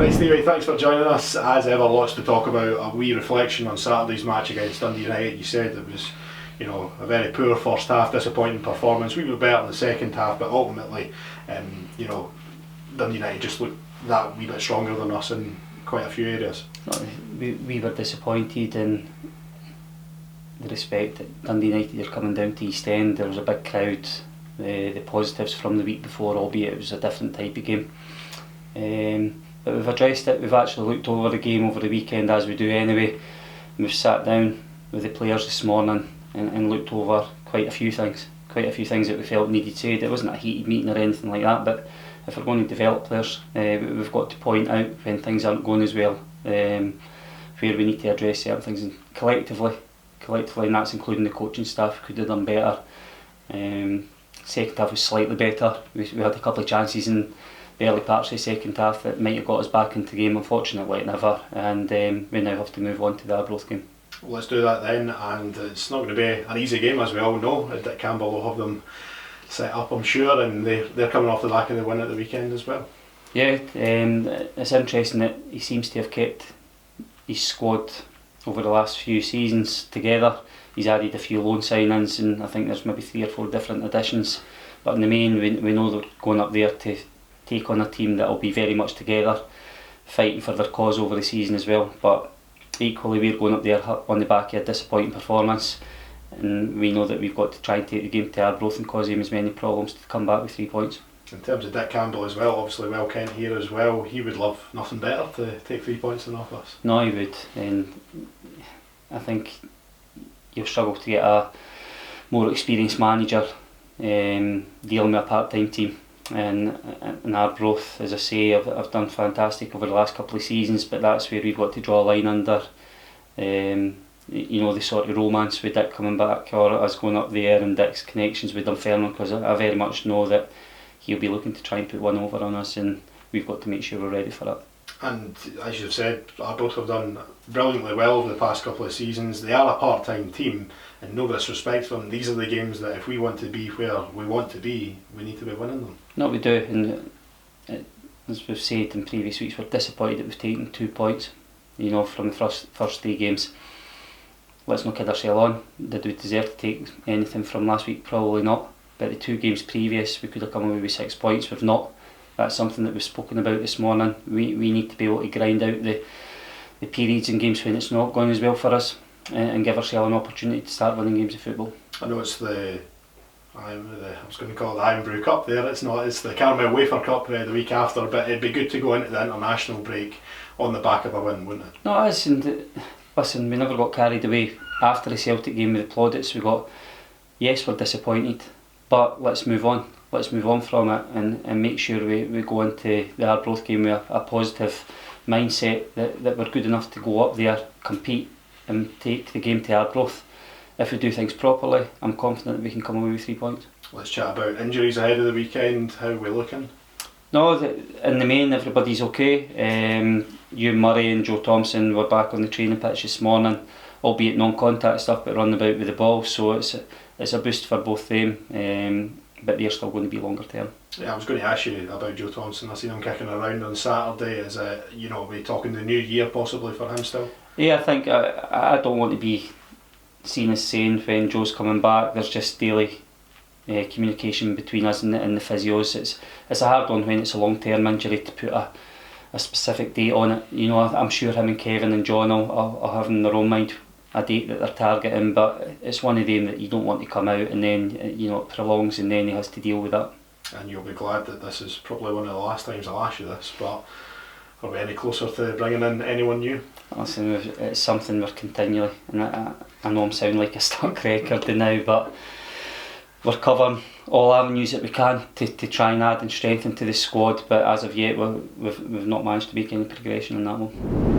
Right, Stevie, thanks for joining us. As ever, lots to talk about. A wee reflection on Saturday's match against Dundee United. You said it was, a very poor first half, disappointing performance. We were better in the second half, but ultimately, Dundee United just looked that wee bit stronger than us in quite a few areas. We were disappointed in the respect that Dundee United are coming down to East End. There was a big crowd. The positives from the week before, albeit it was a different type of game. But we've addressed it. We've actually looked over the game over the weekend, as we do anyway. We've sat down with the players this morning and looked over quite a few things that we felt needed said. It wasn't a heated meeting or anything like that, but if we're going to develop players, we've got to point out when things aren't going as well, where we need to address certain things, and collectively, and that's including the coaching staff, could have done better. Second half was slightly better. We had a couple of chances in the early parts of the second half that might have got us back into the game. Unfortunately, never, and we now have to move on to the Arbroath game. Well, let's do that then, and it's not going to be an easy game, as we all know. Dick Campbell will have them set up, I'm sure, and they're coming off the back of the win at the weekend as well. Yeah, it's interesting that he seems to have kept his squad over the last few seasons together. He's added a few loan signings, and I think there's maybe 3 or 4 different additions, but in the main we know they're going up there to take on a team that will be very much together, fighting for their cause over the season as well. But equally, we're going up there on the back of a disappointing performance, and we know that we've got to try and take the game to Arbroath and cause him as many problems to come back with 3 points. In terms of Dick Campbell as well, obviously Will Kent here as well, he would love nothing better to take 3 points than off us. No, he would, and I think you'll struggle to get a more experienced manager dealing with a part-time team. And Arbroath, as I say, have done fantastic over the last couple of seasons, but that's where we've got to draw a line under the sort of romance with Dick coming back, or us going up there, and Dick's connections with Dunfermline, because I very much know that he'll be looking to try and put one over on us, and we've got to make sure we're ready for that. And as you've said, Arbroath have done brilliantly well over the past couple of seasons. They are a part-time team, and no disrespect to them, these are the games that if we want to be where we want to be, we need to be winning them. No, we do, and as we've said in previous weeks, we're disappointed that we've taken 2 points, from the first 3 games. Let's not kid ourselves on. Did we deserve to take anything from last week? Probably not. But the 2 games previous, we could have come away with 6 points. We've not. That's something that we've spoken about this morning. We need to be able to grind out the periods in games when it's not going as well for us, and give ourselves an opportunity to start winning games of football. I know it's I was going to call it the Ironbrew Cup there. It's not. It's the Caramel Wafer Cup the week after. But it'd be good to go into the international break on the back of a win, wouldn't it? No, it is. And listen, we never got carried away after the Celtic game with the plaudits. Yes, we're disappointed, but let's move on. Let's move on from it and make sure we go into the Arbroath game with a positive mindset that we're good enough to go up there, compete, and take the game to Arbroath. If we do things properly, I'm confident that we can come away with 3 points. Let's chat about injuries ahead of the weekend. How are we looking? No, in the main, everybody's okay. Ewan Murray and Joe Thompson were back on the training pitch this morning, albeit non-contact stuff, but running about with the ball. So it's a boost for both them. But they're still going to be longer term. Yeah, I was going to ask you about Joe Thompson. I seen him kicking around on Saturday. Is it, we talking the new year possibly for him still? Yeah, I think I don't want to be seen as saying when Joe's coming back. There's just daily communication between us and the physios. It's a hard one when it's a long term injury to put a specific date on it. I'm sure him and Kevin and John will have in their own mind a date that they're targeting, but it's one of them that you don't want to come out and then it prolongs and then he has to deal with that. And you'll be glad that this is probably one of the last times I'll ask you this, but are we any closer to bringing in anyone new? Listen, it's something we're continually, and I know I'm sounding like a stuck record now, but we're covering all avenues that we can to try and add and strengthen to the squad, but as of yet we've not managed to make any progression on that one.